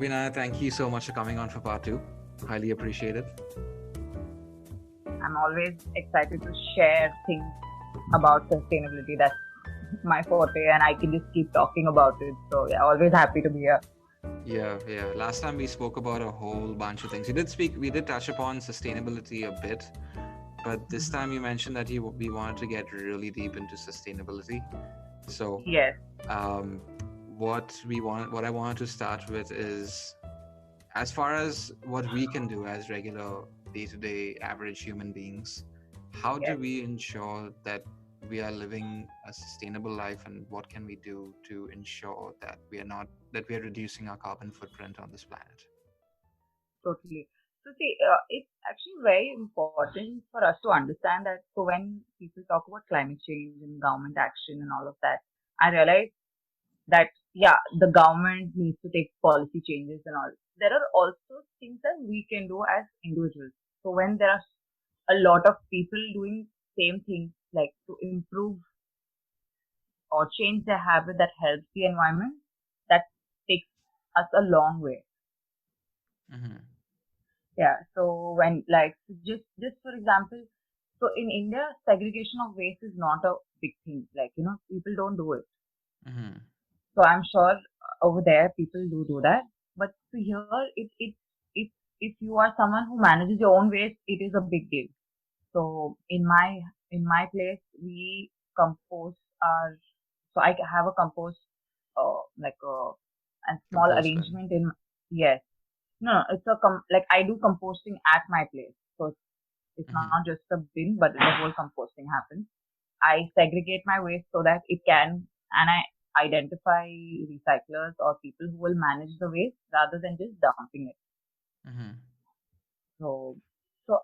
Abhinaya, thank you so much for coming on for part two. Highly appreciated. I'm always excited to share things about sustainability. That's my forte, and I can just keep talking about it. So yeah, always happy to be here. Yeah. Last time we spoke about a whole bunch of things. We did touch upon sustainability a bit, but this time you mentioned that we wanted to get really deep into sustainability. So, Yes. what I wanted to start with is, as far as what we can do as regular day-to-day average human beings, how do Yes. we ensure that we are living a sustainable life, and what can we do to ensure that we are reducing our carbon footprint on this planet? Totally. So see, it's actually very important for us to understand that. So when people talk about climate change and government action and all of that, I realize that yeah, the government needs to take policy changes and all. There are also things that we can do as individuals. So when there are a lot of people doing same things, like to improve or change their habit that helps the environment, that takes us a long way. Mm-hmm. Yeah. So when like just for example, so in India, segregation of waste is not a big thing. Like people don't do it. Mm-hmm. So I'm sure over there people do that. But to here, it if you are someone who manages your own waste, it is a big deal. So in my place, we compost our. So I have a compost, like a small Compost bin. arrangement in. Yes, no, it's like I do composting at my place. So it's not Mm-hmm. just a bin, but the whole composting happens. I segregate my waste so that it can, and I identify recyclers or people who will manage the waste rather than just dumping it. Mm-hmm. So,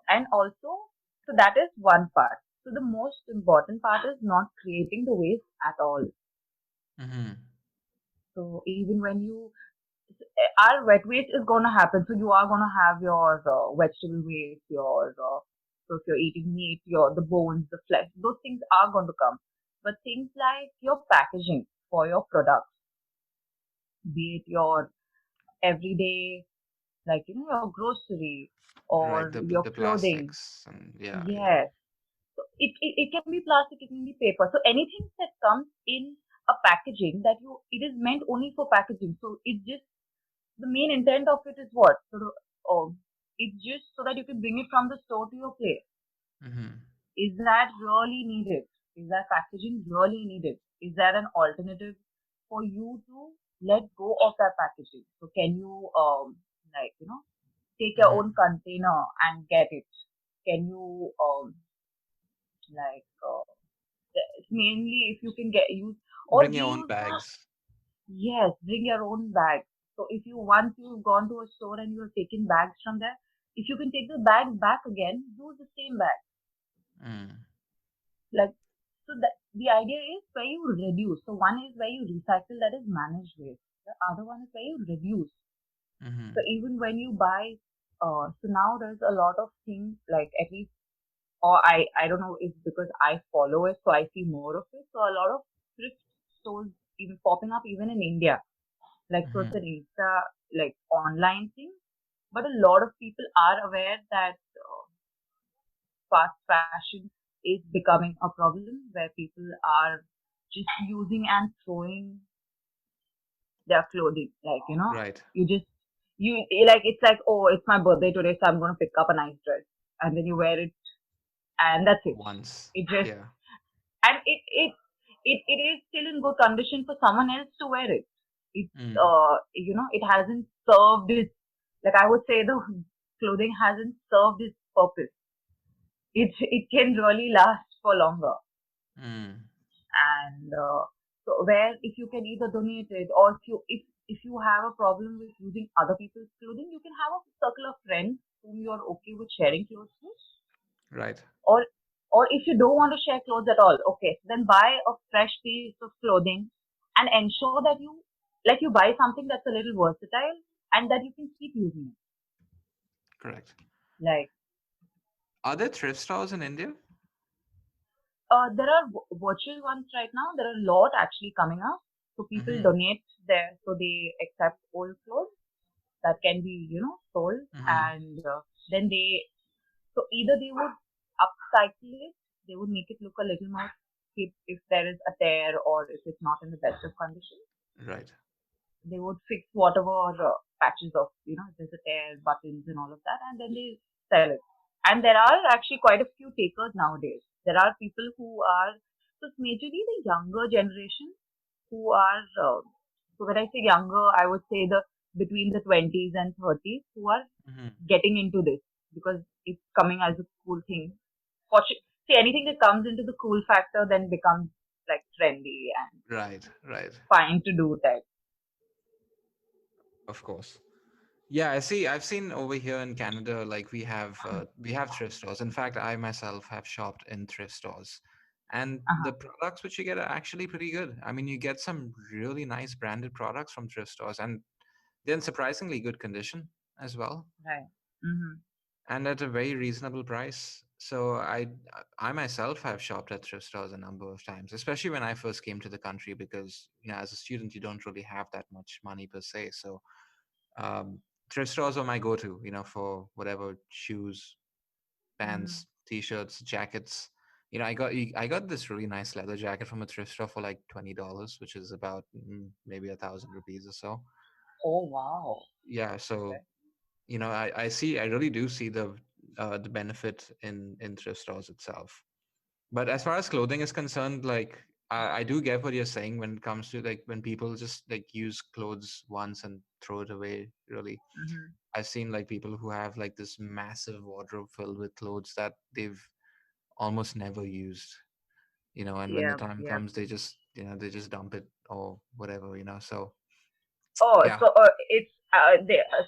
and also, so that is one part. So the most important part is not creating the waste at all. Mm-hmm. So even when our wet waste is going to happen. So you are going to have your vegetable waste, so if you're eating meat, the bones, the flesh, those things are going to come. But things like your packaging for your products, be it your everyday, like, your grocery Right. or your The clothing. plastics and yeah. Yes. So it can be plastic, it can be paper. So anything that comes in a packaging it is meant only for packaging. So it just the main intent of it is what? Oh, it's just so that you can bring it from the store to your place. Mm-hmm. Is that really needed? Is that packaging really needed? Is there an alternative for you to let go of that packaging? So can you like take your Mm-hmm. own container and get it? Can you like mainly if you can get use or Bring we your own use the bags. yes, bring your own bag. So if you once you've gone to a store and you have taken bags from there, if you can take the bag back again, use the same bag. Mm. Like so that the idea is where you reduce. So one is where you recycle, that is managed waste. The other one is where you reduce. Mm-hmm. So even when you buy, so now there's a lot of things like at least, or I don't know if because I follow it, so I see more of it. So a lot of thrift stores even popping up even in India. Like so it's Mm-hmm. an Insta like online thing, but a lot of people are aware that fast fashion is becoming a problem where people are just using and throwing their clothing. Like Right. you just you like it's like, oh, it's my birthday today, so I'm gonna pick up a nice dress, and then you wear it, and that's it. Once. It just Yeah. and it is still in good condition for someone else to wear it. It's Mm. it hasn't served its, like I would say, the clothing hasn't served its purpose. It can really last for longer. Mm. And so where if you can either donate it, or if you have a problem with using other people's clothing, you can have a circle of friends whom you're okay with sharing clothes with. Right. or or if you don't want to share clothes at all, okay, then buy a fresh piece of clothing and ensure that you buy something that's a little versatile and that you can keep using it. Correct. Like Are there thrift stores in India? there are virtual ones right now. There are a lot actually coming up. So people Mm-hmm. donate there, so they accept old clothes. that can be, sold, Mm-hmm. and then so either they would upcycle it, they would make it look a little more, if there is a tear or if it's not in the best of condition, Right. they would fix whatever patches of, if there's a tear, buttons and all of that, and then they sell it. And there are actually quite a few takers nowadays. There are people who are, so it's majorly the younger generation who are, so when I say younger, I would say the between the 20s and 30s who are Mm-hmm. getting into this because it's coming as a cool thing. See, anything that comes into the cool factor then becomes like trendy and Right. Right. fine to do that. Of course. Yeah, I see. I've seen over here in Canada, like we have thrift stores. In fact, I myself have shopped in thrift stores, and Uh-huh. the products which you get are actually pretty good. I mean, you get some really nice branded products from thrift stores, and they're in surprisingly good condition as well, Right. Mm-hmm. and at a very reasonable price. So I myself have shopped at thrift stores a number of times, especially when I first came to the country, because as a student you don't really have that much money per se. So um, thrift stores are my go-to, for whatever shoes, Mm-hmm. pants, t-shirts, jackets. I got this really nice leather jacket from a thrift store for like $20, which is about maybe 1,000 rupees or so. Oh wow. Yeah, so Okay. I really do see the benefit in thrift stores itself. But as far as clothing is concerned, like I do get what you're saying when it comes to like when people just like use clothes once and throw it away. Really, Mm-hmm. I've seen like people who have like this massive wardrobe filled with clothes that they've almost never used, and when the Yeah. time Yeah. comes, they just dump it or whatever. So Oh, yeah. so it's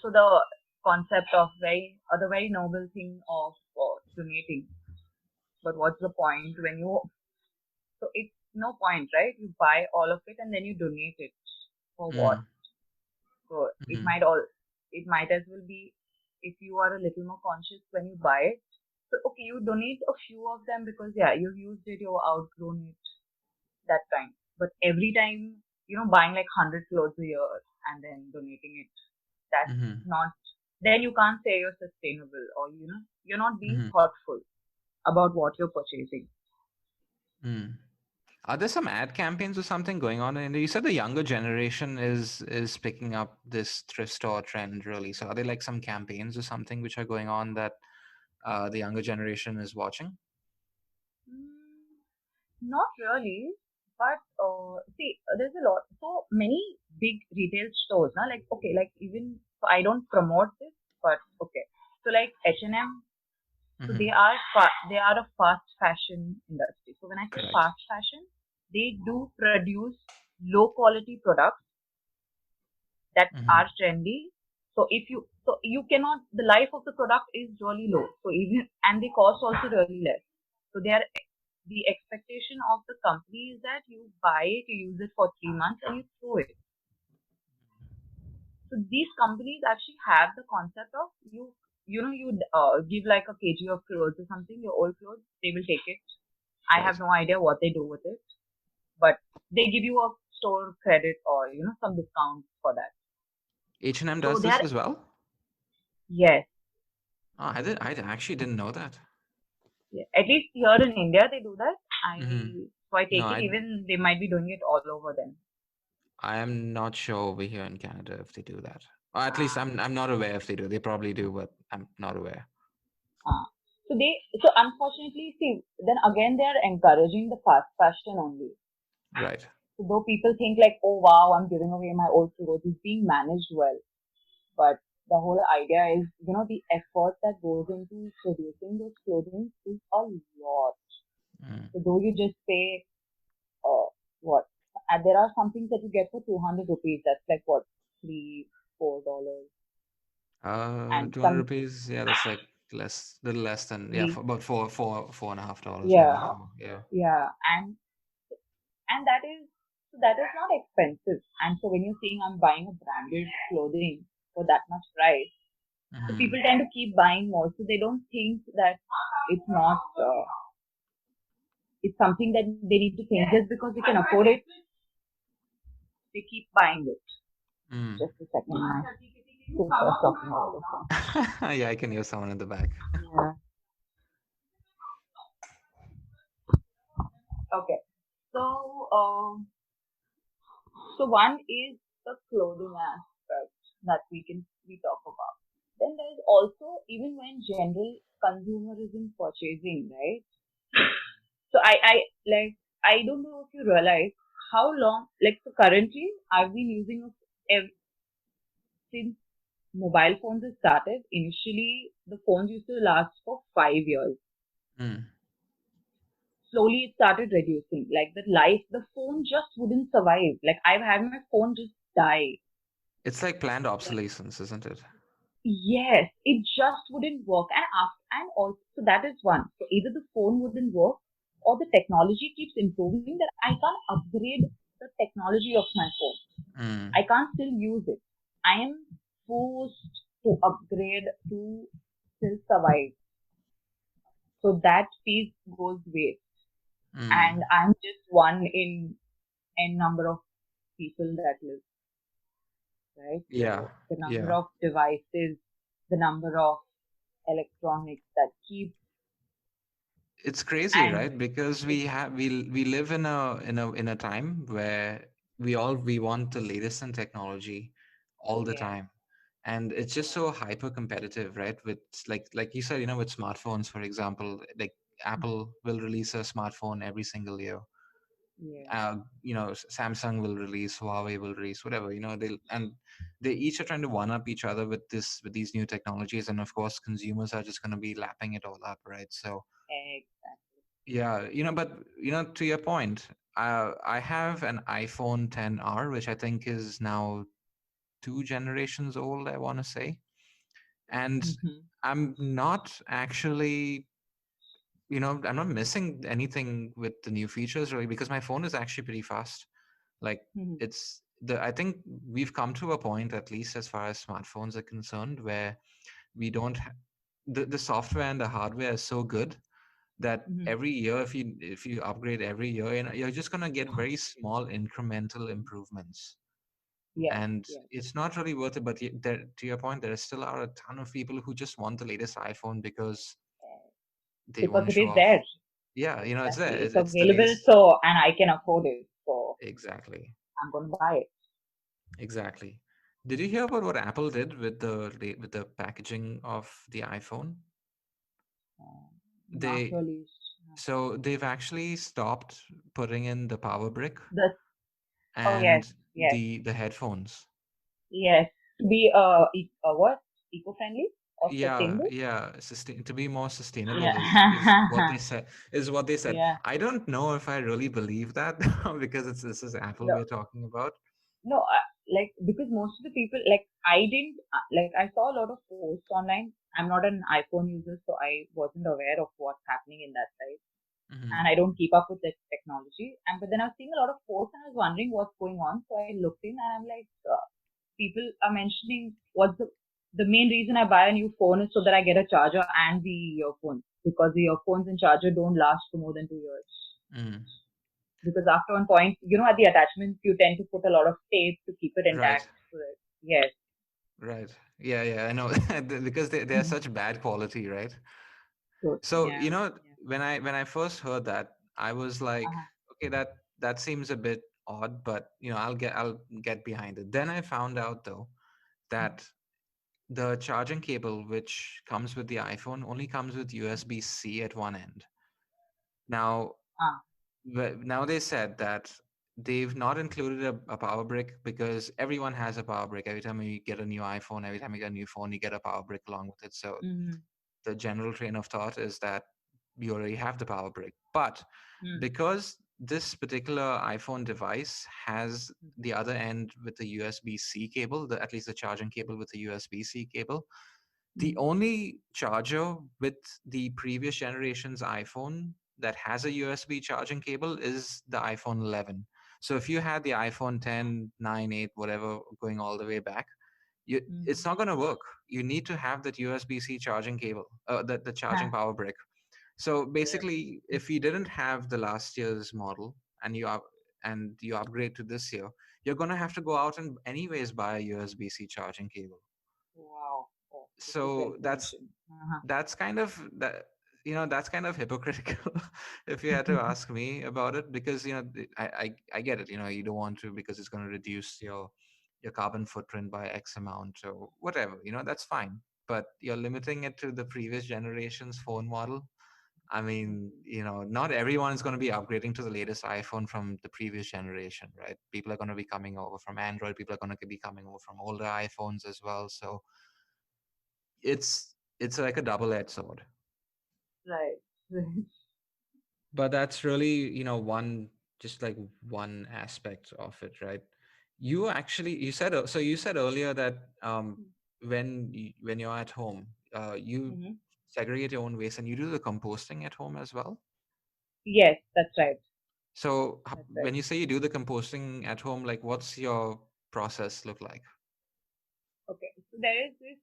so the concept of the very noble thing of donating. But what's the point when you? So it's no point, right? You buy all of it and then you donate it for what? Mm, So mm, it might as well be if you are a little more conscious when you buy it. So okay, you donate a few of them because yeah, you've used it, you've outgrown it that time. But every time, buying like 100 clothes a year and then donating it, that's mm, not. Then you can't say you're sustainable or you're not being mm, thoughtful about what you're purchasing. mm. Are there some ad campaigns or something going on in India? You said the younger generation is picking up this thrift store trend really. So are there like some campaigns or something which are going on that the younger generation is watching? Mm, Not really, but see, there's a lot. So many big retail stores, now, like okay, like even so I don't promote this, but okay. So like H&M, so Hmm. they are a fast fashion industry. So when I say Correct. fast fashion, they do produce low quality products that Hmm. are trendy. So cannot, the life of the product is really low. So even, and the cost also really less. So the expectation of the company is that you buy it, you use it for 3 months and you throw it. So these companies actually have the concept of you give like a kg of clothes or something, your old clothes, they will take it. I have Right. no idea what they do with it, but they give you a store credit or some discount for that. H&M So does they this are, as well? yes, Oh, I actually didn't know that. yeah. At least here in India they do that. Hmm. So I No, take it, even they might be doing it all over then. I am not sure over here in Canada if they do that. Or at least Ah, I'm not aware if they do. They probably do, but I'm not aware. ah. So unfortunately, see, then again they are encouraging the fast fashion only. Right. So though people think like, oh wow, I'm giving away my old clothes, it's being managed well. But the whole idea is, the effort that goes into producing those clothing is a lot. Mm. So though you just pay, uh, what? And there are some things that you get for 200 rupees. That's like what, $3, $4. And 200 some, rupees. Yeah, that's like little less than, yeah, three, about $4.50 yeah, maybe. Yeah. yeah. And that is not expensive. And so when you're saying I'm buying a branded clothing for that much price, so Hmm. people tend to keep buying more. So they don't think that it's not, it's something that they need to think just because they can afford it, they keep buying it. Mm. Just a second now. Who was talking all this time? Yeah, I can hear someone in the back. Yeah. Okay. So, so one is the clothing aspect that we talk about. Then there is also even when general consumerism purchasing, right? So I like I don't know if you realize how long like so currently I've been using since mobile phones have started. Initially, the phones used to last for 5 years. Mm. Slowly, it started reducing. Like the phone just wouldn't survive. Like I've had my phone just die. It's like planned obsolescence, isn't it? Yes, it just wouldn't work. And also so that is one. So either the phone wouldn't work or the technology keeps improving that I can't upgrade the technology of my phone. Mm. I can't still use it. I am forced to upgrade to still survive. So that piece goes waste. And Mm. I'm just one in a number of people that live, right? Yeah, So the number yeah. of devices, the number of electronics that keep It's crazy, and right? Because it, we live in a time where we want the latest in technology all the yeah, time. And it's just yeah, so hyper competitive, right? With like you said, with smartphones, for example, like Apple will release a smartphone every single year. yeah, Samsung will release, Huawei will release, whatever, they each are trying to one up each other with these new technologies, and of course consumers are just going to be lapping it all up, right? So exactly. yeah, but to your point, I have an iPhone 10R, which I think is now 2 generations old, I want to say. And Mm-hmm. I'm not actually, I'm not missing anything with the new features really, because my phone is actually pretty fast. Like, Mm-hmm. I think we've come to a point, at least as far as smartphones are concerned, where we don't the software and the hardware is so good that Mm-hmm. every year, if you upgrade every year, you're just going to get very small incremental improvements, Yes, and yes, it's not really worth it. But to your point, there still are a ton of people who just want the latest iPhone because yes. they Because want to it show is off. there. Yeah, it's there. Exactly. It's It's the available, latest. so and I can afford it, so Exactly. I'm gonna buy it. Exactly. Did you hear about what Apple did with the packaging of the iPhone? Uh, Not They really. So they've actually stopped putting in the power brick The oh yes, and yes, the headphones. yes. To be what eco-friendly or Yeah, sustainable? yeah. To be more sustainable is what Yeah. they said. Is what they said. Yeah. I don't know if I really believe that because this is Apple No, we're talking about. no. Like because most of the people like I didn't like I saw a lot of posts online. I'm not an iPhone user, so I wasn't aware of what's happening in that side, Hmm. and I don't keep up with the technology. And but then I was seeing a lot of posts, and I was wondering what's going on. So I looked in, and I'm like, people are mentioning what's the main reason I buy a new phone is so that I get a charger and the earphones because the earphones and charger don't last for more than 2 years. Mm. Because after one point, at the attachments, you tend to put a lot of tape to keep it Right, intact. So that, yes. right. Yeah, yeah. I know because they are such bad quality, right? So, So, yeah. Yeah. when I first heard that, I was like, Uh-huh. okay, that seems a bit odd, but I'll get behind it. Then I found out though that the charging cable which comes with the iPhone only comes with USB-C at one end. Now, Ah. now they said that they've not included a power brick because everyone has a power brick. Every time you get a new iPhone, every time you get a new phone, you get a power brick along with it. So Mm-hmm. the general train of thought is that you already have the power brick. But Mm-hmm. because this particular iPhone device has the other end with the USB-C cable, at least the charging cable with the USB-C cable, the Mm-hmm. only charger with the previous generation's iPhone that has a USB charging cable is the iPhone 11. So if you had the iPhone 10, 9, 8, whatever, going all the way back, it's Mm-hmm. not going to work. You need to have that USB-C charging cable, the charging Huh. power brick. So Yep. basically, if you didn't have the last year's model and you upgrade to this year, you're going to have to go out and anyways buy a USB-C charging cable. which is So like you mentioned. Uh-huh. that's kind of that, that's kind of hypocritical if you had to ask me about it, because I get it, you don't want to, because it's going to reduce your carbon footprint by X amount or whatever, that's fine. But you're limiting it to the previous generation's phone model. I mean, not everyone is going to be upgrading to the latest iPhone from the previous generation, right? People are going to be coming over from Android. People are going to be coming over from older iPhones as well. So it's like a double-edged sword. Right. Right. But that's really, one, just like one aspect of it, right? You said earlier that when you're at home, you Mhm. segregate your own waste and you do the composting at home as well. Yes, that's right. So That's right. when you say you do the composting at home, like what's your process look like? Okay. So there is this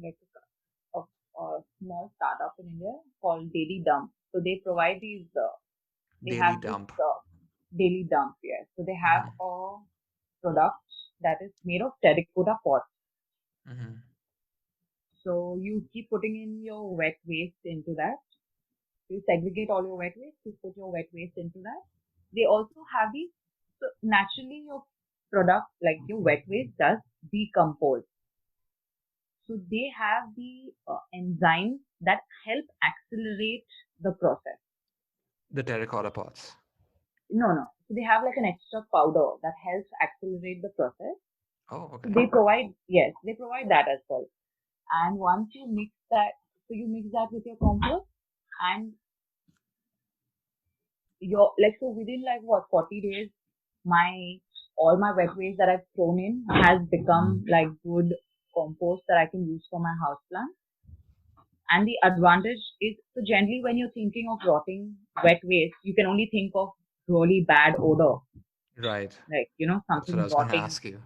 like a small startup in India called Daily Dump. So they provide these. They Daily have this dump. Daily Dump. Yes. So they have Hmm. a product that is made of terracotta pots. Hmm. So you keep putting in your wet waste into that. You segregate all your wet waste. You put your wet waste into that. They also have these. So naturally, your product, like your wet waste, does decompose. So they have the enzymes that help accelerate the process. The terracotta pots. No, no. So they have like an extra powder that helps accelerate the process. Oh, So okay. they provide, yes, they provide that as well. And once you mix that, so you mix that with your compost, and your, like, so within like what, 40 days, my, all my wet waste that I've thrown in has become like good compost that I can use for my house plant. And the advantage is, so generally when you're thinking of rotting wet waste, you can only think of really bad odor, Right. like, That's what I something was going to rotting. ask you.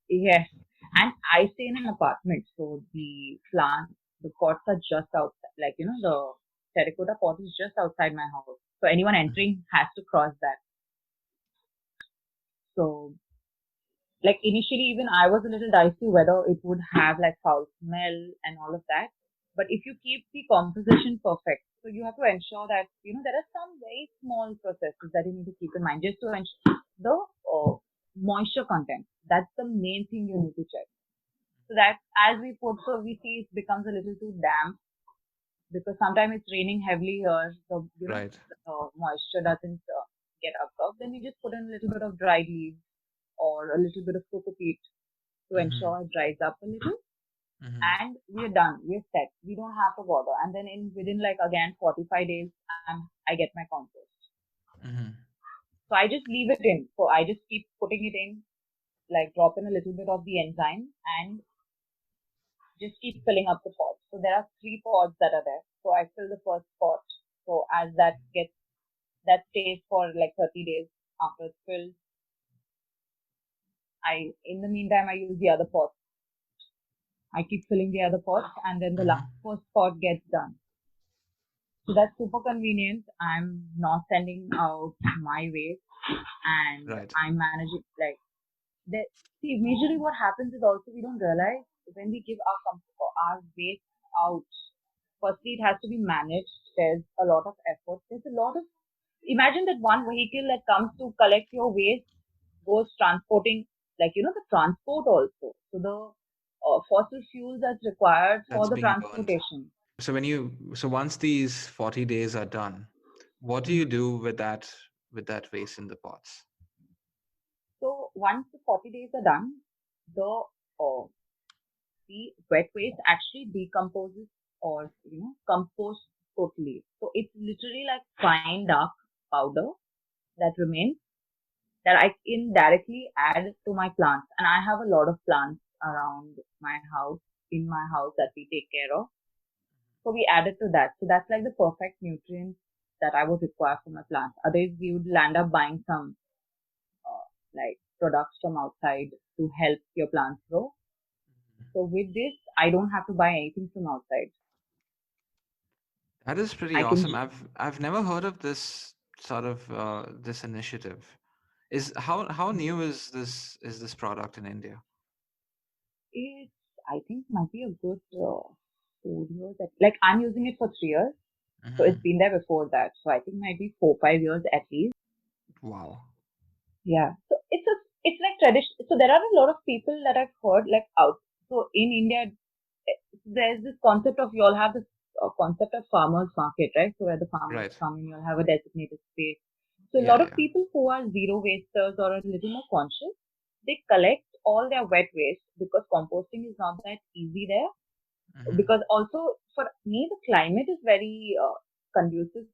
Yes. And I stay in an apartment, so the plant, the pots are just outside, like, the terracotta pot is just outside my house. So anyone Mhm. entering has to cross that. So, like, initially, even I was a little dicey whether it would have like foul smell and all of that. But if you keep the composition perfect, so you have to ensure that, there are some very small processes that you need to keep in mind just to ensure the moisture content. That's the main thing you need to check. So that as we put, so we see it becomes a little too damp because sometimes it's raining heavily here. So, Right. the moisture doesn't get absorbed. Then we just put in a little bit of dried leaves or a little bit of cocoa peat to Hmm. ensure it dries up a little. Hmm. And we're done. We're set. We don't have to bother. And then in within like again 45 days, I get my compost. Hmm. So I just leave it in. So I just keep putting it in, like drop in a little bit of the enzyme and just keep filling up the pots. So there are three pots that are there. So I fill the first pot. So as that stays for like 30 days after it's filled, in the meantime, I use the other pots. I keep filling the other pots and then the last Hmm. first pot gets done. So that's super convenient. I'm not sending out my waste and Right. I'm managing like the see majorly what happens is also we don't realize when we give our waste out. Firstly, it has to be managed. There's a lot of effort. There's a lot of imagine that one vehicle that comes to collect your waste goes transporting like the transport also. So the fossil fuel that's required for That's the being burned. transportation. So once these 40 days are done, what do you Mhm. do with that waste in the pots? So once the 40 days are done, the uh, the wet waste actually decomposes or composts totally. So it's literally like fine dark powder that remains that I can directly add to my plants. And I have a lot of plants around my house, in my house that we take care of. So we add it to that. So that's like the perfect nutrients that I would require for my plants. Otherwise, we would land up buying some like products from outside to help your plants grow. So with this, I don't have to buy anything from outside. That is pretty I can. awesome. I've never heard of this sort of this initiative. Is how new is this product in India? It's I think might be a good 4 years. Like I'm using it for 3 years, so it's Hmm. been there before that. So I think might be 4 5 years at least. Wow. Yeah. So it's like tradition. So there are a lot of people that I've heard like out. So in India, there's this concept of you all have this concept of farmers market, right? So where the farmers Right. come in, you'll have a designated space. So a Yeah, lot of yeah. people who are zero wasters or a little more conscious, they collect all their wet waste because composting is not that easy there. Hmm. Because also for me, the climate is very conducive.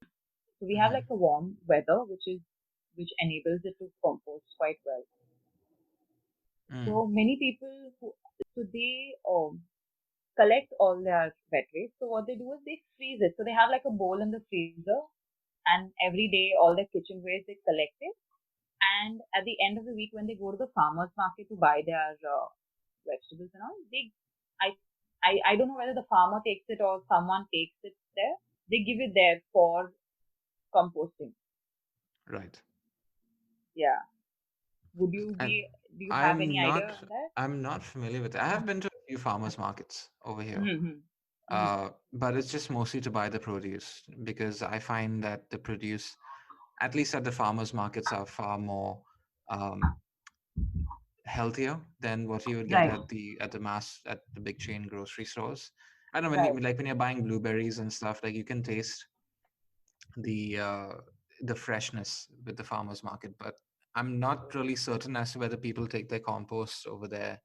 So we have Hmm. like a warm weather, which enables it to compost quite well. Mm. So many people who so they collect all their wet waste. So what they do is they freeze it. So they have like a bowl in the freezer, and every day all their kitchen waste they collect it. And at the end of the week, when they go to the farmers market to buy their vegetables and all, I, I don't know whether the farmer takes it or someone takes it there. They give it there for composting. Right. Yeah. Would you And be? Do you have any I'm idea not on that? I'm not familiar with it. I have been to a few farmers markets over here. Mm-hmm. Mm-hmm. But it's just mostly to buy the produce because I find that the produce, at least at the farmers markets, are far more um, healthier than what you would get Right. at the big chain grocery stores. I don't know when Right. you like when you're buying blueberries and stuff, like you can taste the uh, the freshness with the farmers market, but I'm not really certain as to whether people take their compost over there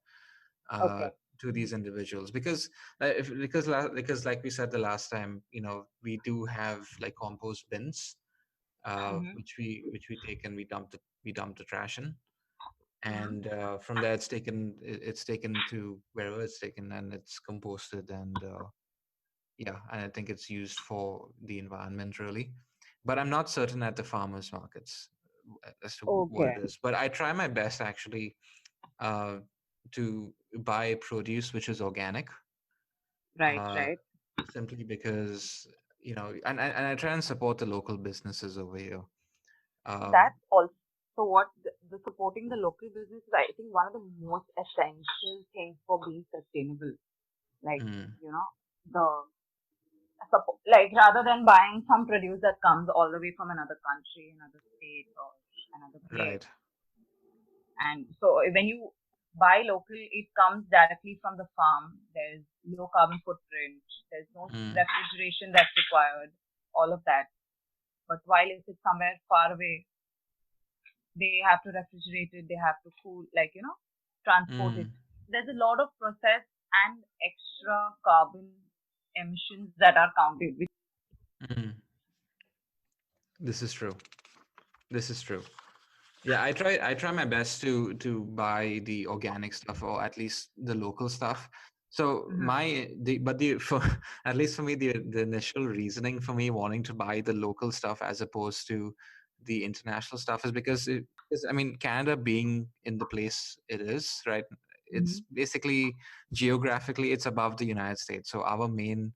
uh, Okay. to these individuals because because like we said the last time, we do have like compost bins Mm-hmm. which we take and we dump the trash in, Mm-hmm. and from there it's taken to wherever it's taken and it's composted, and yeah, and I think it's used for the environment really. But I'm not certain at the farmers markets as to what Okay. it is. But I try my best actually uh, to buy produce which is organic, Right. uh, Right. simply because and I try and support the local businesses over here. So Um, that's also what the supporting the local business is, I think, one of the most essential things for being sustainable. Like, mm, you know, the support, like rather than buying some produce that comes all the way from another country, another state, or another place. right. And so when you buy local, it comes directly from the farm. There's low carbon footprint. There's no Mm, refrigeration that's required. All of that. But while if it's somewhere far away, they have to refrigerate it, they have to cool, like, transport it. mm, There's a lot of process and extra carbon emissions that are counted. mm. This is true. This is true. Yeah, I try my best to buy the organic stuff or at least the local stuff. So Mhm. my the but the for at least for me the initial reasoning for me wanting to buy the local stuff as opposed to the international stuff is because I mean Canada being in the place it is, right? It's Mhm. basically geographically it's above the United States. So our main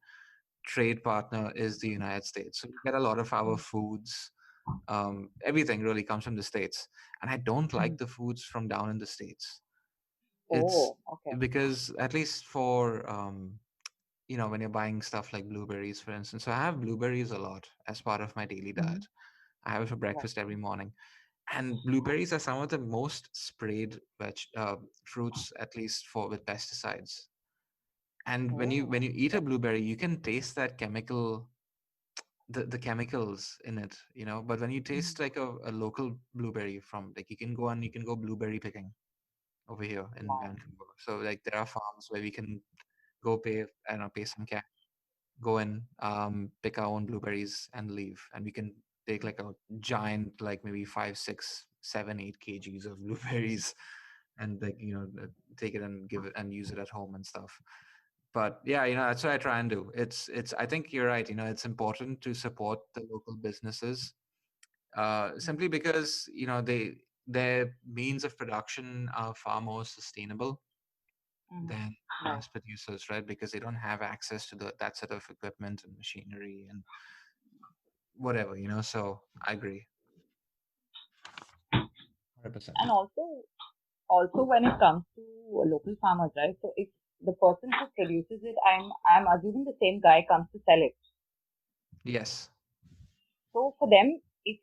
trade partner is the United States. So we get a lot of our Mhm. foods, everything really comes from the States, and I don't like Mhm. the foods from down in the States. It's Oh, okay. because at least for when you're buying stuff like blueberries, for instance. So I have blueberries a lot as part of my daily Mhm. diet. I have it for Right. breakfast every morning, and blueberries are some of the most sprayed fruits, at least for with pesticides. And when you Oh, eat a okay. blueberry, you can taste that the chemicals in it, but when you Mhm. taste like a local blueberry from like you can go blueberry picking over here in Wow. Vancouver. So like there are farms where we can go pay some cash, go in, pick our own blueberries and leave, and we can take like a giant, like maybe 5 6 7 8 kgs of blueberries and like take it and give it and use it at home and stuff. But yeah, that's what I try and do. It's I think you're right. It's important to support the local businesses, simply Mhm. because their means of production are far more sustainable Mhm. than Right. mass producers, right? Because they don't have access to that set of equipment and machinery and whatever. So I agree, 100%. And also when it comes to local farmers, right? So if the person who produces it, I'm assuming the same guy comes to sell it. Yes. So for them, if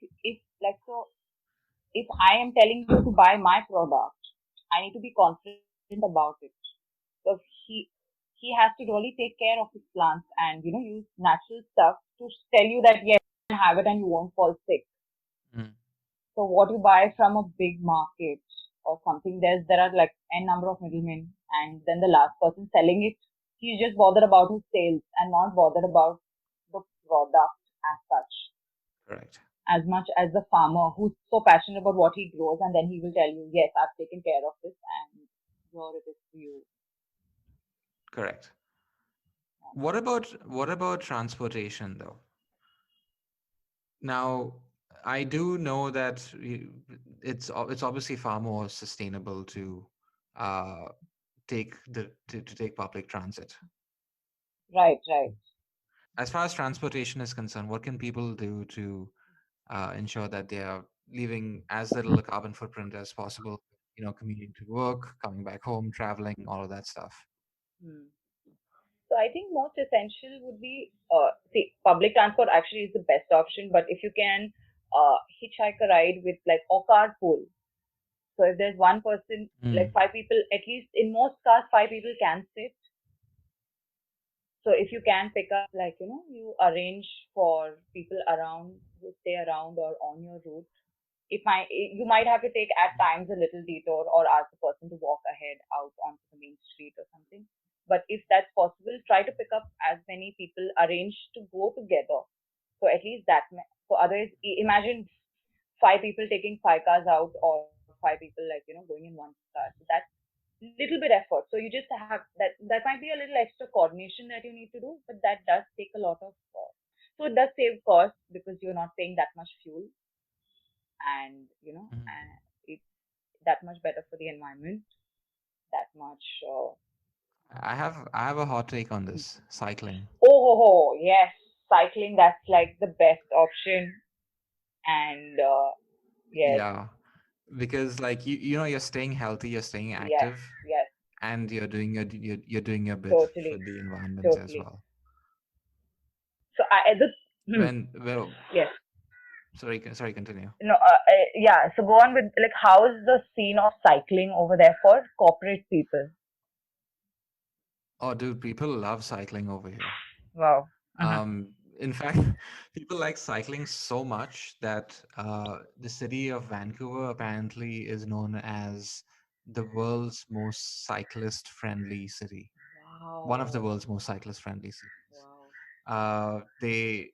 like so, if I am telling you to buy my product, I need to be confident about it. Because he has to really take care of his plants and use natural stuff to tell you that yes, you can have it and you won't fall sick. Mm. So what you buy from a big market or something, there are like n number of middlemen, and then the last person selling it, he's just bothered about his sales and not bothered about the product as such, Correct. as much as the farmer who's so passionate about what he grows, and then he will tell you, yes, I've taken care of this and here it is for you. Correct. What about transportation though? Now, I do know that it's obviously far more sustainable to uh, to take public transit. Right, right. As far as transportation is concerned, what can people do to ensure that they are leaving as little a carbon footprint as possible? Commuting to work, coming back home, traveling, all of that stuff. Hmm. So I think most essential would be, see, public transport actually is the best option, but if you can hitchhike a ride with like, or carpool. So if there's one person, like Mm. five people, at least in most cars, five people can sit. So if you can pick up, like, you arrange for people around who stay around or on your route. You might have to take at times a little detour or ask the person to walk ahead out onto the main street or something. But if that's possible, try to pick up as many people, arrange to go together. So at least that, so otherwise, imagine five people taking five cars out or five people like, going in one car. So that's little bit effort. So you just have that might be a little extra coordination that you need to do, but that does take a lot of, so it does save cost because you're not paying that much fuel, and Mhm. and it's that much better for the environment, that much. I have a hot take on this cycling. Oh ho ho, yes, cycling, that's like the best option, and yes, Yeah, because like you're staying healthy, you're staying yes, active, yes, and you're doing your bit for totally, the environment as totally. well. So I the Well, yes. sorry, continue. No, yeah. So go on with, like, how's the scene of cycling over there for corporate people? Oh, dude, people love cycling over here. Wow. Uh-huh. In fact, people like cycling so much that the city of Vancouver apparently is known as the world's most cyclist-friendly city. One of the Wow. world's most cyclist-friendly cities. Wow. Uh, they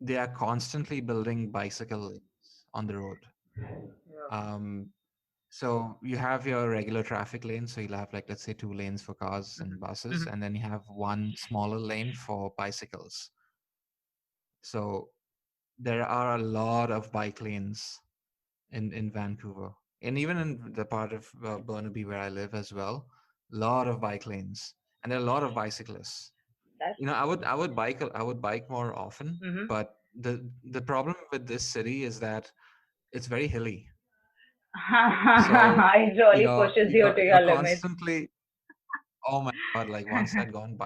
they are constantly building bicycle lanes on the road. Yeah. Um, so you have your regular traffic lane. So you'll have, like, let's say, two lanes for cars and Mm-hmm. buses, Mm-hmm. and then you have one smaller lane for bicycles. So there are a lot of bike lanes in Vancouver, and even in the part of Burnaby where I live as well. Lot of bike lanes, and there are a lot of bicyclists. That's. I would bike more often, Mm-hmm. but the problem with this city is that it's very hilly. So It really you're pushes you you're to you're your limits. constantly, oh my god, like once I'd gone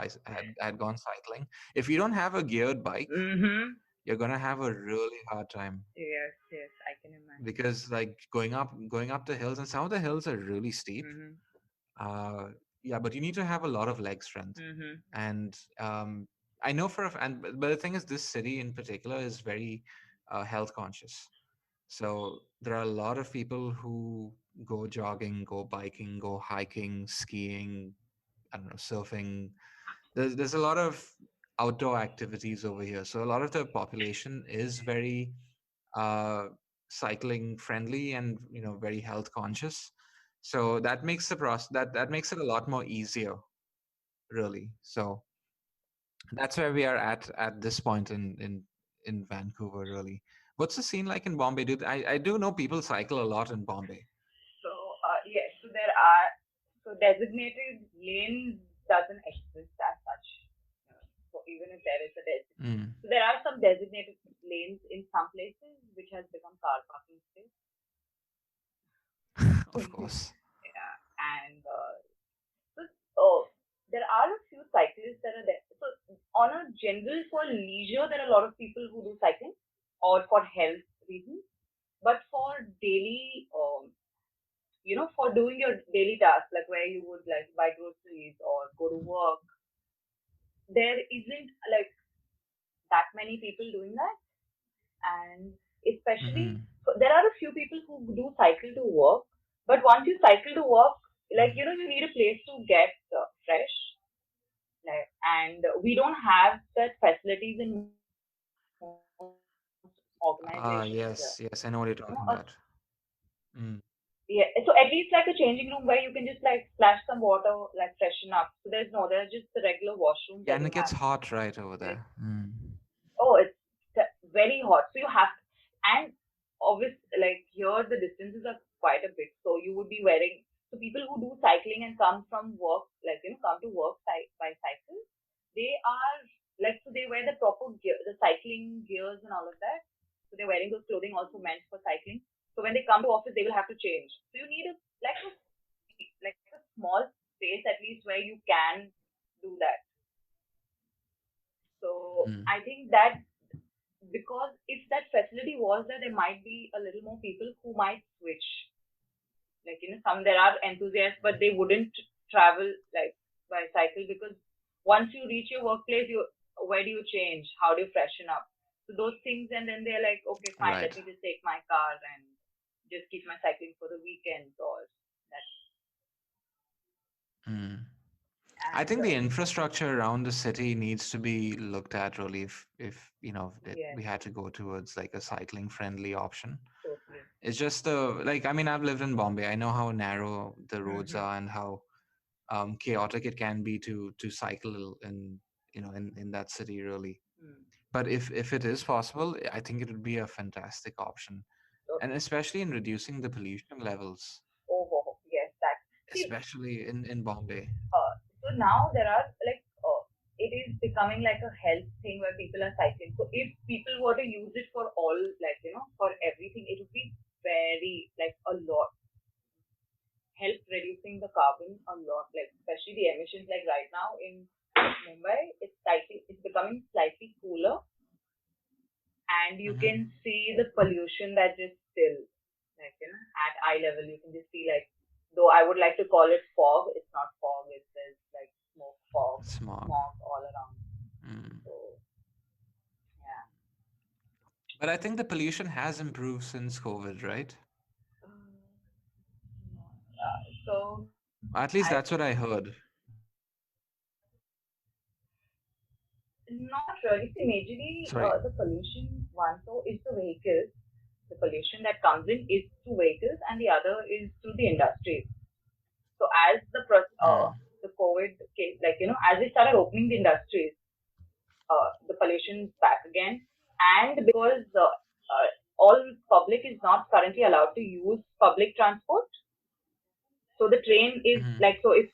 cycling. If you don't have a geared bike, Mm-hmm. you're gonna have a really hard time, Yes, yes, I can imagine. because like going up the hills, and some of the hills are really steep. Mm-hmm. uh yeah, but you need to have a lot of leg strength. Mm-hmm. And I know and but the thing is, this city in particular is very health conscious. So there are a lot of people who go jogging, go biking, go hiking, skiing, I don't know, surfing. There's a lot of outdoor activities over here. So a lot of the population is very uh, cycling friendly, and very health conscious. So that makes the process that makes it a lot more easier, really. So that's where we are at this point in Vancouver, really. What's the scene like in Bombay? I do know people cycle a lot in Bombay. So yes, so there are, so designated lanes doesn't exist as such. So even if there is a Mm. so there are some designated lanes in some places which has become car parking space. Of course. Yeah, and so, oh, there are a few cyclists that are there. So on a general for leisure, there are a lot of people who do cycling or for health reasons. But for daily, for doing your daily tasks, like where you would like buy groceries or go to work, there isn't like that many people doing that. And especially, Mm-hmm. there are a few people who do cycle to work. But once you cycle to work, like, Mm. you need a place to get fresh. Like, and we don't have that facilities in most organizations Ah, here. yes, yes, I know what you're talking about. Mm. Yeah, so at least like a changing room where you can just like splash some water, like freshen up. So there's just the regular washrooms Yeah, that and you it gets have. hot right over Like, there. Mm. oh, it's very hot. So you have, and obvious like here the distances are quite a bit. So you would be wearing. So people who do cycling and come from work, like come to work by cycle, they are like so they wear the proper gear, the cycling gears and all of that. So they're wearing those clothing also meant for cycling. So when they come to office, they will have to change. So you need like a small space at least where you can do that. So Mm. I think that because if that facility was there, there might be a little more people who might switch. Like, some there are enthusiasts, but they wouldn't travel like by cycle because once you reach your workplace, you where do you change? How do you freshen up? So those things, and then they're like, okay, fine, let Right. me just take my car and just keep my cycling for the weekends or that. Mm. I And think the infrastructure around the city needs to be looked at really if that yes, we had to go towards like a cycling friendly option. totally. It's just the like I mean I've lived in Bombay. I know how narrow the roads Mm-hmm. are and how chaotic it can be to cycle in that city really. Mm. But if it is possible, I think it would be a fantastic option, and Totally. especially in reducing the pollution levels, Oh, oh, oh, yes, that. See, especially in Bombay. so now there are like it is becoming like a health thing where people are cycling. So if people were to use it for all, like for everything, it would be very like a lot help reducing the carbon a lot. Like especially the emissions. Like right now in Mumbai, it's becoming slightly cooler, and you Hmm. can see the pollution that is still like at eye level. You can just see like though I would like to call it fog. It's not fog. It's there's like Smog. smog all around. Mm. So yeah. But I think the pollution has improved since COVID, right? So At I least that's what I heard. not really. See, majorly Sorry. the pollution one so is the vehicles. The pollution that comes in is through vehicles, and the other is through the industries. So as Mm. the COVID case, like as they started opening the industries, the pollution is back again, and because all public is not currently allowed to use public transport, so the train is Hmm. like so if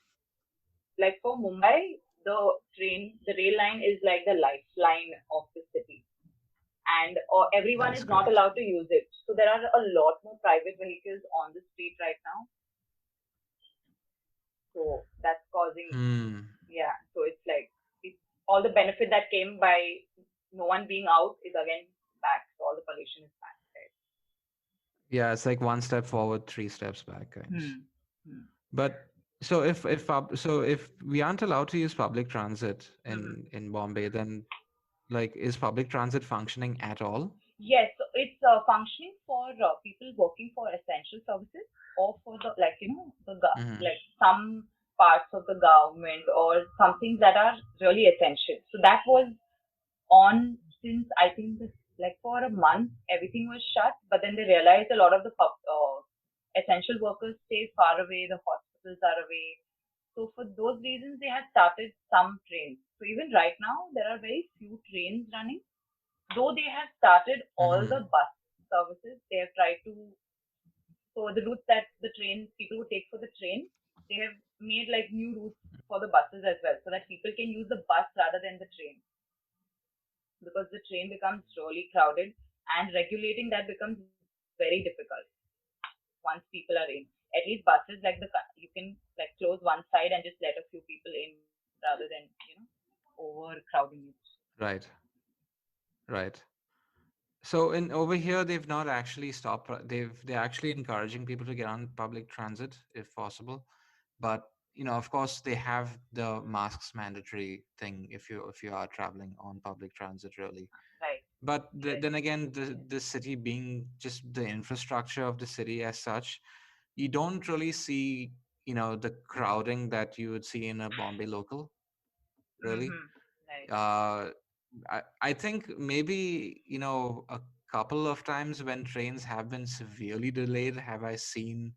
like for Mumbai, the rail line is like the lifeline of the city, and everyone That is is not correct. allowed to use it. So there are a lot more private vehicles on the street right now. So that's causing, Hmm. yeah. So it's like all the benefit that came by no one being out is again back. So all the pollution is back. Right? Yeah, it's like one step forward, three steps back, kinds. Hmm. Hmm. But so if we aren't allowed to use public transit Hmm. in Bombay, then like is public transit functioning at all? Yes, so it's functioning for people working for essential services or for the like Hmm. like some parts of the government or some things that are really essential. So that was on since I think this like for a month everything was shut, but then they realized a lot of the essential workers stay far away, the hospitals are away. So for those reasons, they had started some trains. So even right now, there are very few trains running though they have started all Hmm. the bus services, they have tried to so the routes that the train people would take for the train, they have made like new routes for the buses as well, so that people can use the bus rather than the train because the train becomes really crowded and regulating that becomes very difficult once people are in. At least buses like you can like close one side and just let a few people in rather than overcrowding it. Right. Right. So in over here, they've not actually stopped. They're actually encouraging people to get on public transit if possible, but of course, they have the masks mandatory thing if you are traveling on public transit, really. Right. But Yes. then again, the Yes. the city being just the infrastructure of the city as such, you don't really see the crowding that you would see in a Bombay local, really. Mm-hmm. Right. uh I think maybe a couple of times when trains have been severely delayed have I seen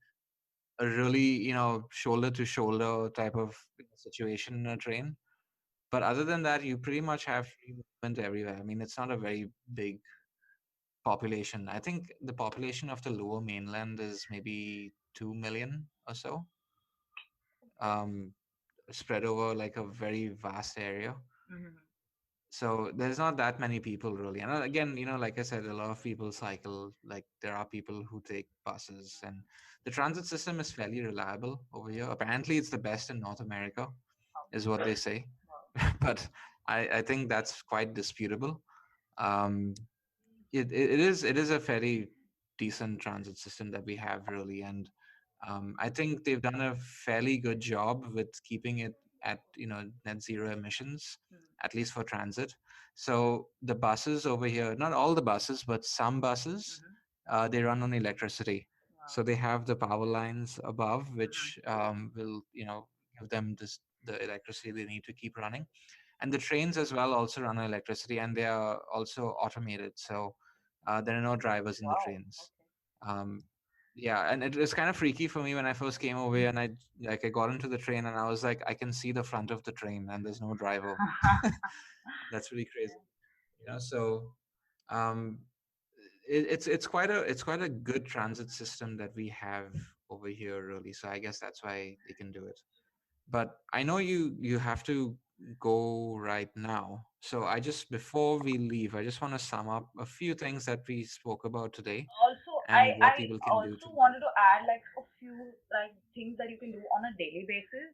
a really shoulder to shoulder type of situation in a train. But other than that, you pretty much have free movement everywhere. I mean, it's not a very big population. I think the population of the lower mainland is maybe 2 million or so, um, spread over like a very vast area. Mm-hmm. So there's not that many people really. And again, like I said, a lot of people cycle. Like there are people who take buses, and the transit system is fairly reliable over here. Apparently, it's the best in North America, Wow. is what they say. Wow. But I think that's quite disputable. Um, it is a fairly decent transit system that we have really, and I think they've done a fairly good job with keeping it at net zero emissions, at least for transit. So the buses over here, not all the buses but some buses, Mm-hmm. they run on electricity. Wow. So they have the power lines above Mm-hmm. which will give them the electricity they need to keep running. And the trains as well also run on electricity, and they are also automated, so there are no drivers in the Wow. trains. Okay. um, yeah, and it was kind of freaky for me when I first came over here, and I got into the train and I was like, I can see the front of the train and there's no driver. That's really crazy, so um, it's quite a good transit system that we have over here really, so I guess that's why they can do it. But I know you have to go right now. So I just before we leave, I just want to sum up a few things that we spoke about today Also, and I what people can do to. also wanted to add like a few like things that you can do on a daily basis.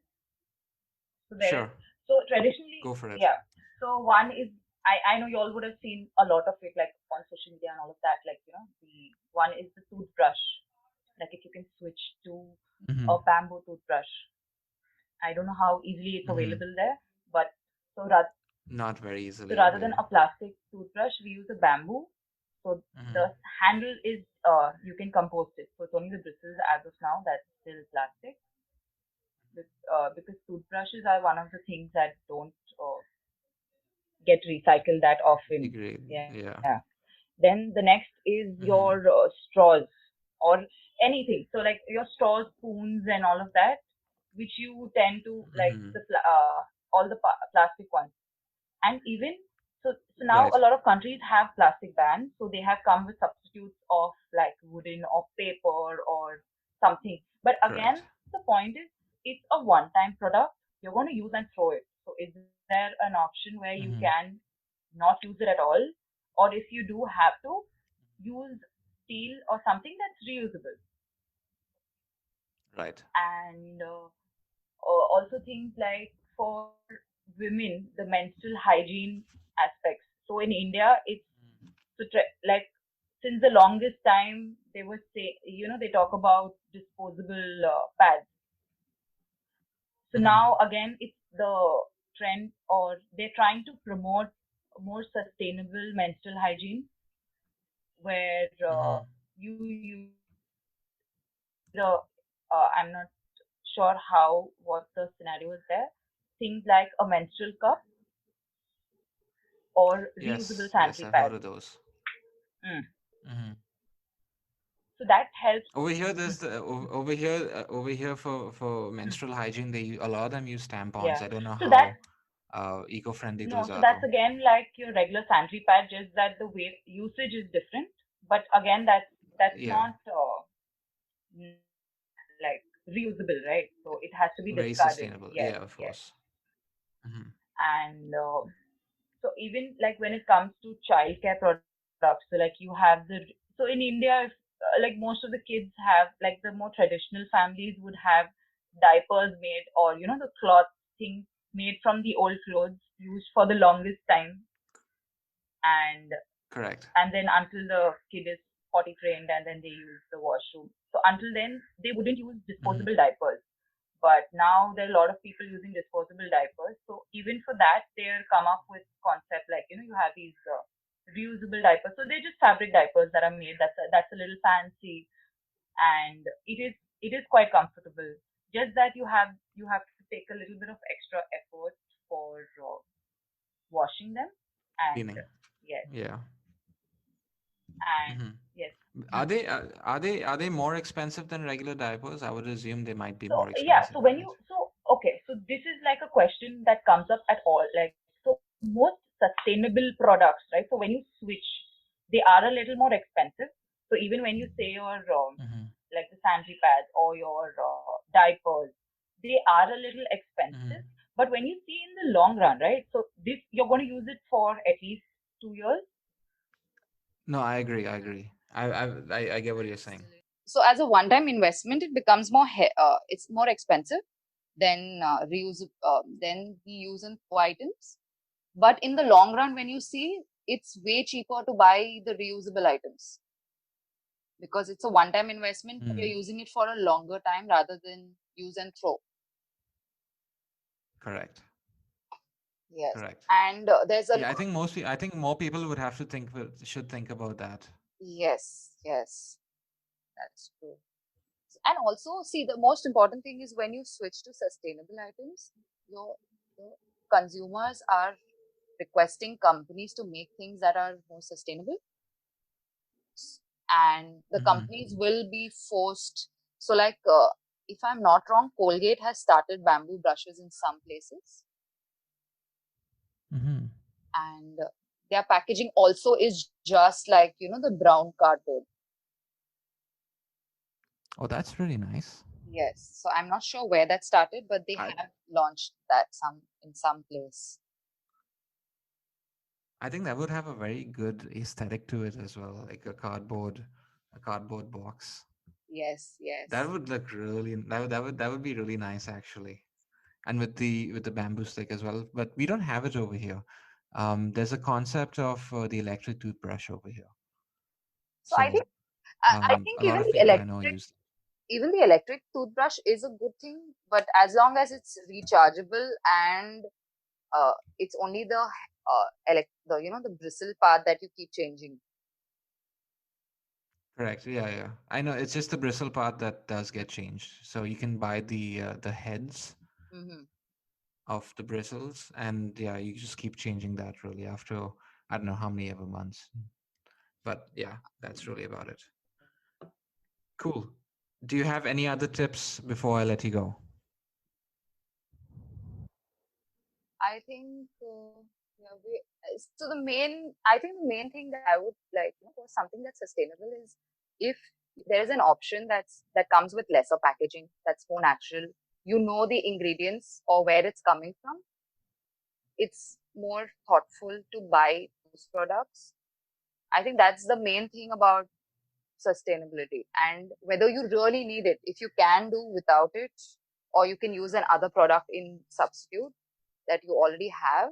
So there is Sure, so traditionally, go for it. yeah. So one is I know you all would have seen a lot of it like on social media and all of that. Like the one is the toothbrush. Like if you can switch to a Hmm. bamboo toothbrush. I don't know how easily it's Hmm. available there, but so rather Not very so easily rather than a available. plastic toothbrush, we use a bamboo. So Hmm. the handle is you can compost it. So it's only the bristles as of now that's still plastic. Because toothbrushes are one of the things that don't get recycled that often. Agreed. Yeah. Yeah. Then the next is your Hmm. straws or anything. So like your straws, spoons, and all of that, which you tend to like Hmm. all the plastic ones. And even so now Right. a lot of countries have plastic bans, so they have come with substitutes of like wooden or paper or something. But Correct. again, the point is it's a one-time product. You're going to use and throw it. So is there an option where you can Hmm. not use it at all, or if you do have to use steel or something that's reusable? Right. And also things like for women, the menstrual hygiene aspects. So in India, it's Mhm. like since the longest time they were say they talk about disposable pads. So Hmm. now again, it's the trend, or they're trying to promote more sustainable menstrual hygiene, where Hmm. you use either I'm not sure how what the scenario is there. Things like a menstrual cup or reusable Yes. Yes, sanitary I've heard pads. of those. Mm. Hmm. So that helps. Over here, over here for menstrual hygiene, a lot of them use tampons. Yeah. I don't know So that how eco-friendly no, those so are, that's though. again like your regular sanitary pad, just that the way usage is different. But again, that's Yeah, not like reusable, right? So it has to be very discarded. sustainable. Yes, Yeah, of yes. course. Hmm. And so even like when it comes to childcare products, so like you have so in India, if, like most of the kids have like the more traditional families would have diapers made or the cloth things made from the old clothes used for the longest time, and Correct. then until the kid is potty trained, and then they use the washroom. So until then they wouldn't use Hmm. disposable diapers. But now there are a lot of people using disposable diapers. So even for that, they're come up with concept like, you have these reusable diapers. So they're just fabric diapers that are made. That's a little fancy, and it is quite comfortable. Just that you have to take a little bit of extra effort for washing them, and Cleaning. yes, Yeah. and Hmm. yes. Are they more expensive than regular diapers? I would assume they might be So more yeah, expensive, so when right? you so okay, so this is like a question that comes up at all. Like, so most sustainable products, right? So when you switch, they are a little more expensive. So even when you say your Hmm. like the sanitary pads or your diapers, they are a little expensive. Hmm. But when you see in the long run, right? So this you're going to use it for at least 2 years. No, I agree. I agree. I get what you're saying. So as a one-time investment, it becomes it's more expensive than the use and throw items. But in the long run, when you see, it's way cheaper to buy the reusable items because it's a one-time investment, but you're Mm, using it for a longer time rather than use and throw. correct. Yes, Correct. and there's a Yeah, I think more people would have to should think about that. yes, yes, that's true. And also, see, the most important thing is when you switch to sustainable items, your consumers are requesting companies to make things that are more sustainable, and the Hmm. companies will be forced. So, like, if I'm not wrong, Colgate has started bamboo brushes in some places, Hmm. and their packaging also is just like the brown cardboard. Oh, that's really nice. Yes, so I'm not sure where that started, but they I have launched that some place. I think that would have a very good aesthetic to it as well, like a cardboard box. Yes, That yes. would look that would be really nice actually. And with the bamboo stick as well. But we don't have it over here. There's a concept of the electric toothbrush over here. So I think So I think a lot of people I know use. even the electric toothbrush is a good thing, but as long as it's rechargeable and it's only the bristle part that you keep changing. Correct. Yeah, yeah. I know it's just the bristle part that does get changed. So you can buy the heads Hmm. of the bristles, and yeah, you just keep changing that really after I don't know how many ever months. But yeah, that's really about it. Cool. Do you have any other tips before I let you go? I think yeah, so I think the main thing that I would like for something that's sustainable is if there is an option that comes with lesser packaging, that's more natural. You know the ingredients or where it's coming from. It's more thoughtful to buy those products. I think that's the main thing about sustainability. And whether you really need it, if you can do without it, or you can use another product in substitute that you already have,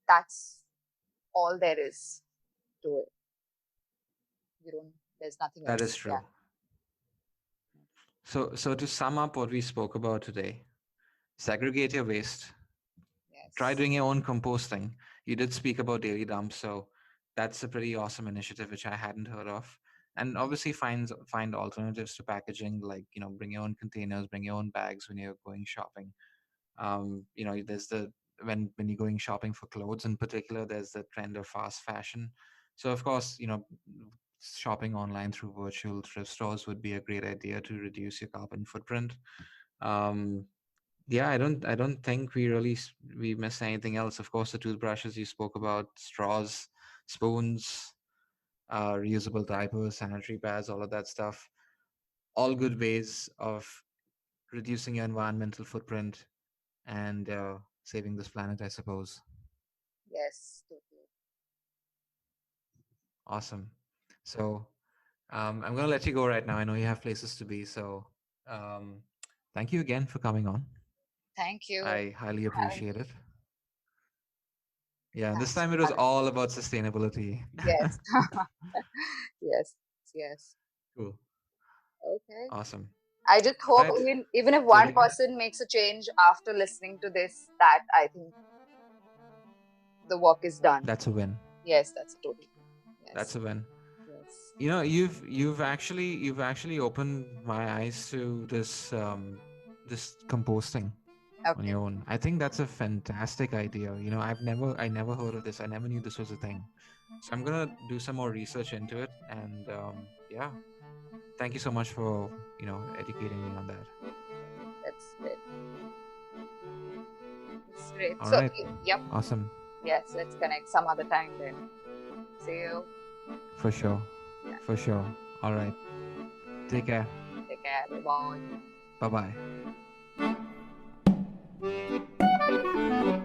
that's all there is to it. There's nothing That is else. Yeah. true. So to sum up what we spoke about today, segregate your waste, try Yes. doing your own composting. You did speak about daily dumps, so that's a pretty awesome initiative which I hadn't heard of. And Mhm. obviously find alternatives to packaging, like bring your own containers, bring your own bags when you're going shopping. There's the when you're going shopping for clothes in particular, there's the trend of fast fashion. So of course, shopping online through virtual thrift stores would be a great idea to reduce your carbon footprint. um, yeah, I don't think we missed anything else. Of course, the toothbrushes you spoke about, straws, spoons, reusable diapers, sanitary pads, all of that stuff. All good ways of reducing your environmental footprint and saving this planet, I suppose. Yes. Totally. Awesome. So I'm gonna let you go right now. I know you have places to be. So um, thank you again for coming on. Thank you. I highly appreciate it. Yeah, and this Thanks time for it was having me. all about sustainability. Yes. Yes. Yes. Cool. Okay. Awesome. I just All hope right. even if Take one it. person makes a change after listening to this, that I think the work is done. That's a win. Yes, that's totally. That's Yes. a win. Yes. You know, you've actually opened my eyes to this composting on Okay. your own. I think that's a fantastic idea. You know, I never heard of this. I never knew this was a thing. So I'm gonna do some more research into it, and yeah, thank you so much for educating me on that. That's great. That's great. All So, right, yep. awesome, Yes, let's connect some other time then. See you. for sure, Yeah. for sure. All right, take care. Take care. Bye bye. Bye bye.